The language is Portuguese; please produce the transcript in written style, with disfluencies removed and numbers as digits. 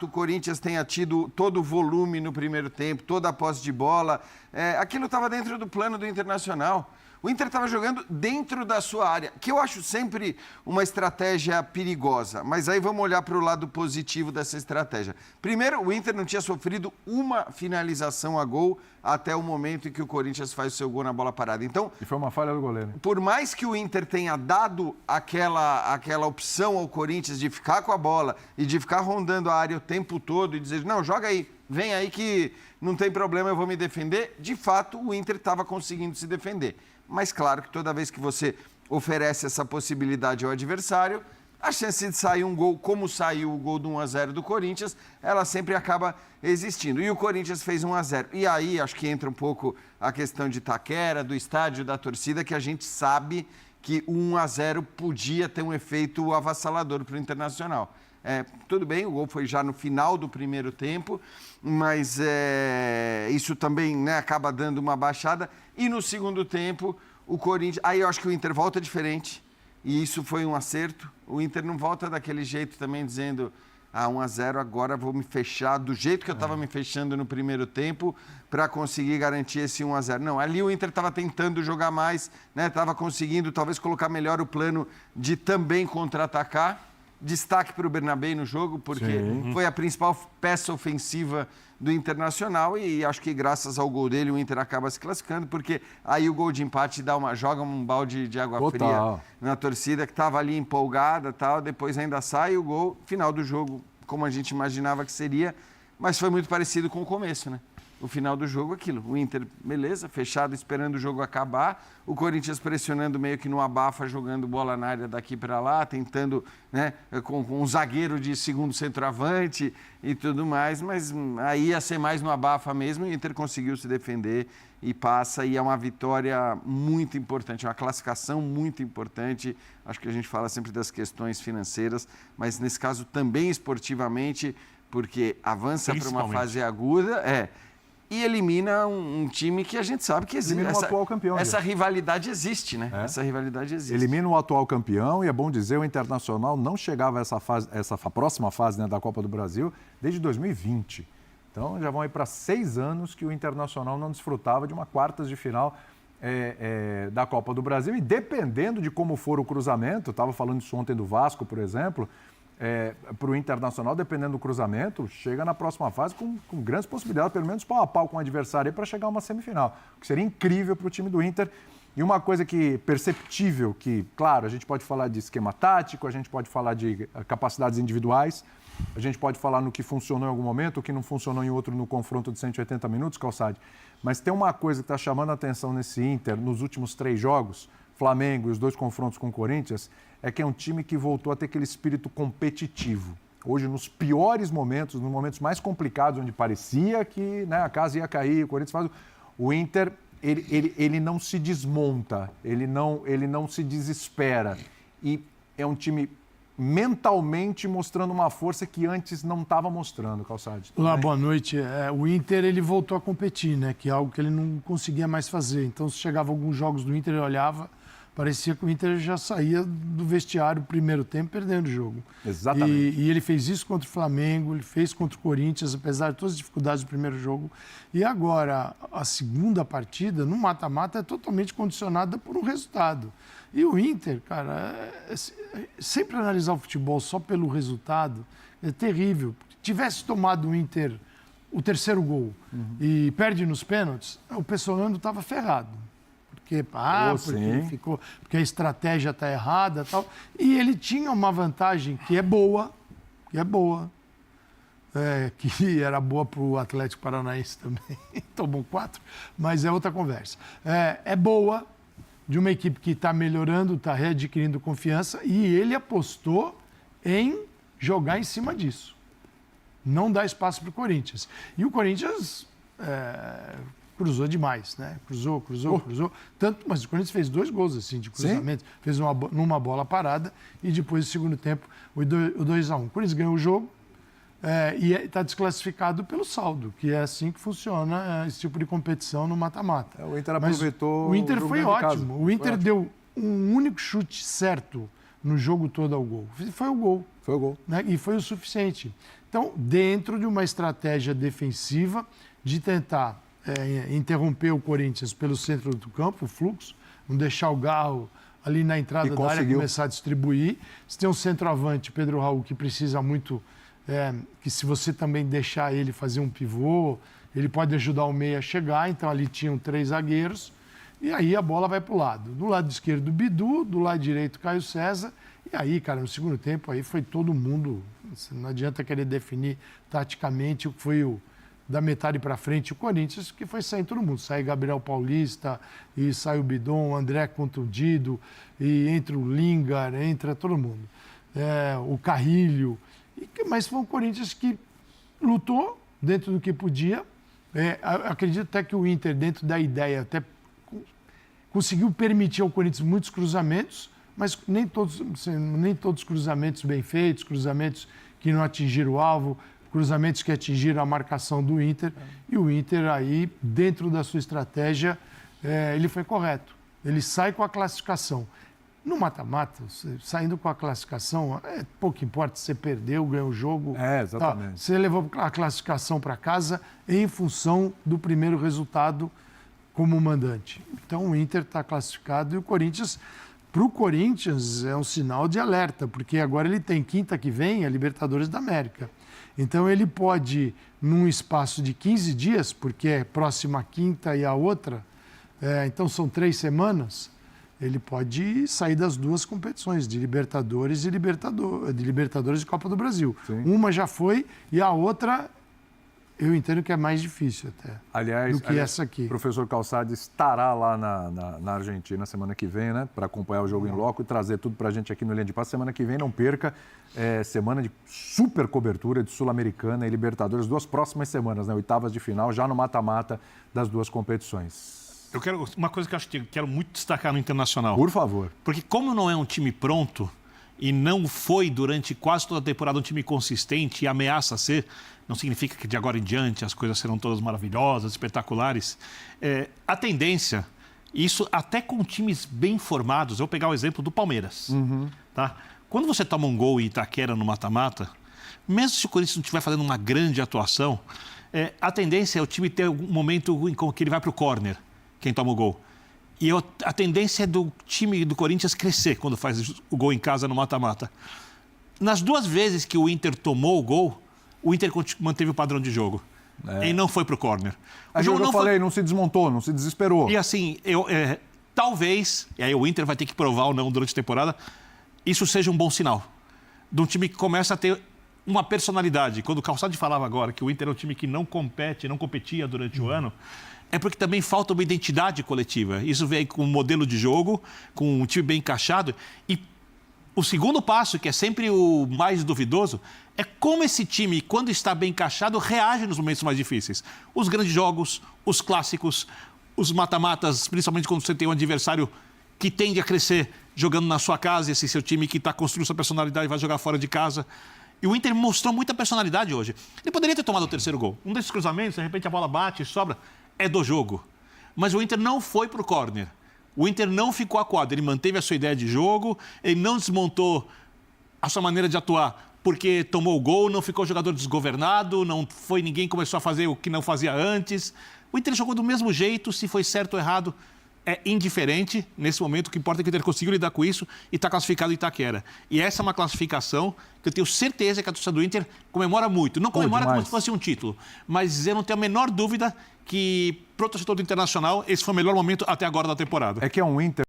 fato o Corinthians tenha tido todo o volume no primeiro tempo, toda a posse de bola, aquilo estava dentro do plano do Internacional. O Inter estava jogando dentro da sua área, que eu acho sempre uma estratégia perigosa. Mas aí vamos olhar para o lado positivo dessa estratégia. Primeiro, o Inter não tinha sofrido uma finalização a gol até o momento em que o Corinthians faz o seu gol na bola parada. Então, e foi uma falha do goleiro. Por mais que o Inter tenha dado aquela opção ao Corinthians de ficar com a bola e de ficar rondando a área o tempo todo e dizer, não, joga aí, vem aí que não tem problema, eu vou me defender, de fato o Inter estava conseguindo se defender. Mas claro que toda vez que você oferece essa possibilidade ao adversário, a chance de sair um gol, como saiu o gol do 1-0 do Corinthians, ela sempre acaba existindo. E o Corinthians fez 1-0. E aí acho que entra um pouco a questão de Itaquera, do estádio, da torcida, que a gente sabe que o 1-0 podia ter um efeito avassalador para o Internacional. Tudo bem, o gol foi já no final do primeiro tempo, mas isso também, né, acaba dando uma baixada. E no segundo tempo, o Corinthians... Aí eu acho que o Inter volta diferente, e isso foi um acerto. O Inter não volta daquele jeito também, dizendo 1-0, agora vou me fechar do jeito que eu estava me fechando no primeiro tempo para conseguir garantir esse 1-0. Não, ali o Inter estava tentando jogar mais, né, estava conseguindo talvez colocar melhor o plano de também contra-atacar. Destaque para o Bernabé no jogo, porque foi a principal peça ofensiva do Internacional e acho que graças ao gol dele o Inter acaba se classificando, porque aí o gol de empate joga um balde de água fria na torcida que estava ali empolgada, tal, depois ainda sai o gol, final do jogo, como a gente imaginava que seria, mas foi muito parecido com o começo, né? O final do jogo, aquilo. O Inter, beleza, fechado, esperando o jogo acabar. O Corinthians pressionando meio que no abafa, jogando bola na área daqui para lá, tentando, né, com um zagueiro de segundo centroavante e tudo mais. Mas aí ia ser mais no abafa mesmo. E o Inter conseguiu se defender e passa. E é uma vitória muito importante, uma classificação muito importante. Acho que a gente fala sempre das questões financeiras, mas nesse caso também esportivamente, porque avança para uma fase aguda. E elimina um time que a gente sabe que existe. Elimina o atual campeão. Essa rivalidade existe, né? Essa rivalidade existe. Elimina o atual campeão e é bom dizer, o Internacional não chegava a essa próxima fase, né, da Copa do Brasil desde 2020. Então já vão aí para 6 anos que o Internacional não desfrutava de uma quartas de final da Copa do Brasil. E dependendo de como for o cruzamento, estava falando isso ontem do Vasco, por exemplo, para o Internacional, dependendo do cruzamento, chega na próxima fase com grandes possibilidades, pelo menos pau a pau com o adversário, para chegar a uma semifinal, o que seria incrível para o time do Inter. E uma coisa que perceptível, que, claro, a gente pode falar de esquema tático, a gente pode falar de capacidades individuais, a gente pode falar no que funcionou em algum momento, o que não funcionou em outro no confronto de 180 minutos, Calçade. Mas tem uma coisa que está chamando a atenção nesse Inter, nos últimos 3 jogos, Flamengo e os 2 confrontos com o Corinthians, é que é um time que voltou a ter aquele espírito competitivo. Hoje, nos piores momentos, nos momentos mais complicados, onde parecia que, né, a casa ia cair, o Corinthians faz... O Inter, ele não se desmonta, ele não se desespera. E é um time mentalmente mostrando uma força que antes não estava mostrando, Calçade. Olá, boa noite. O Inter, ele voltou a competir, né? Que é algo que ele não conseguia mais fazer. Então, se chegava alguns jogos do Inter, ele olhava... Parecia que o Inter já saía do vestiário primeiro tempo perdendo o jogo. Exatamente. E ele fez isso contra o Flamengo, ele fez contra o Corinthians, apesar de todas as dificuldades do primeiro jogo. E agora, a segunda partida, no mata-mata, é totalmente condicionada por um resultado. E o Inter, cara, sempre analisar o futebol só pelo resultado é terrível. Se tomado o Inter o terceiro gol e perde nos pênaltis, o Pessolano estava ferrado. Porque a estratégia está errada e tal. E ele tinha uma vantagem que é boa, que era boa para o Atlético Paranaense também, tomou 4, mas é outra conversa. É boa de uma equipe que está melhorando, está readquirindo confiança, e ele apostou em jogar em cima disso. Não dar espaço para o Corinthians. E o Corinthians... cruzou demais, né? Cruzou. Mas o Corinthians fez 2 gols assim, de cruzamento. Sim. Fez numa bola parada e depois, no segundo tempo, o 2-1. O Corinthians ganhou o jogo e está desclassificado pelo saldo, que é assim que funciona esse tipo de competição no mata-mata. O Inter aproveitou. O Inter foi ótimo. O Inter deu um único chute certo no jogo todo ao gol. Foi o gol. Foi o gol. Né? E foi o suficiente. Então, dentro de uma estratégia defensiva de tentar interromper o Corinthians pelo centro do campo, o fluxo, não deixar o Galo ali na entrada da área começar a distribuir. Você tem um centroavante, Pedro Raul, que precisa muito, que se você também deixar ele fazer um pivô, ele pode ajudar o meia a chegar. Então, ali tinham 3 zagueiros e aí a bola vai para o lado. Do lado esquerdo, Bidu, do lado direito, Caio César. E aí, cara, no segundo tempo, aí foi todo mundo. Não adianta querer definir taticamente o que foi da metade para frente o Corinthians, que foi saindo todo mundo. Sai Gabriel Paulista, e sai o Bidon, o André contundido, e entra o Lingard, entra todo mundo. O Carrilho. Mas foi um Corinthians que lutou dentro do que podia. Acredito até que o Inter, dentro da ideia, até conseguiu permitir ao Corinthians muitos cruzamentos, mas nem todos cruzamentos bem feitos, cruzamentos que não atingiram o alvo, cruzamentos que atingiram a marcação do Inter. E o Inter aí, dentro da sua estratégia, ele foi correto. Ele sai com a classificação. No mata-mata, saindo com a classificação, pouco importa se você perdeu, ganhou o jogo. Exatamente. Você levou a classificação para casa em função do primeiro resultado como mandante. Então o Inter está classificado e o Corinthians... Para o Corinthians é um sinal de alerta, porque agora ele tem quinta que vem a Libertadores da América. Então ele pode, num espaço de 15 dias, porque é próxima quinta e a outra, então são 3 semanas, ele pode sair das 2 competições, de Libertadores e Copa do Brasil. Sim. Uma já foi e a outra... Eu entendo que é mais difícil até do que essa aqui. O professor Calçade estará lá na Argentina semana que vem, né? Para acompanhar o jogo em loco e trazer tudo para a gente aqui no Linha de Passe. Semana que vem, não perca, semana de super cobertura de Sul-Americana e Libertadores. 2 próximas semanas, né? Oitavas de final, já no mata-mata das 2 competições. Eu quero uma coisa que eu acho que quero muito destacar no Internacional. Por favor. Porque como não é um time pronto e não foi durante quase toda a temporada um time consistente e ameaça ser, não significa que de agora em diante as coisas serão todas maravilhosas, espetaculares. A tendência, isso até com times bem formados, eu vou pegar o exemplo do Palmeiras. Tá? Quando você toma um gol em Itaquera no mata-mata, mesmo se o Corinthians não estiver fazendo uma grande atuação, a tendência é o time ter um momento em que ele vai para o córner, quem toma o gol. E a tendência é do time do Corinthians crescer quando faz o gol em casa no mata-mata. Nas 2 vezes que o Inter tomou o gol, o Inter manteve o padrão de jogo. E não foi para o córner. Não se desmontou, não se desesperou. E assim, talvez, e aí o Inter vai ter que provar ou não durante a temporada, isso seja um bom sinal. De um time que começa a ter uma personalidade. Quando o Calçade falava agora que o Inter é um time que não competia durante o ano, é porque também falta uma identidade coletiva. Isso vem com um modelo de jogo, com um time bem encaixado. E o segundo passo, que é sempre o mais duvidoso, é como esse time, quando está bem encaixado, reage nos momentos mais difíceis. Os grandes jogos, os clássicos, os mata-matas, principalmente quando você tem um adversário que tende a crescer jogando na sua casa, esse seu time que está construindo sua personalidade vai jogar fora de casa. E o Inter mostrou muita personalidade hoje. Ele poderia ter tomado o 3º gol. Um desses cruzamentos, de repente a bola bate e sobra, é do jogo. Mas o Inter não foi para o córner. O Inter não ficou acuado, ele manteve a sua ideia de jogo, ele não desmontou a sua maneira de atuar porque tomou o gol, não ficou jogador desgovernado, não foi ninguém que começou a fazer o que não fazia antes. O Inter jogou do mesmo jeito, se foi certo ou errado, é indiferente nesse momento. O que importa é que o Inter conseguiu lidar com isso e está classificado em Itaquera. E essa é uma classificação que eu tenho certeza que a torcida do Inter comemora muito. Não comemora como se fosse um título, mas eu não tenho a menor dúvida que, para o torcedor do Internacional, esse foi o melhor momento até agora da temporada. É que é um Inter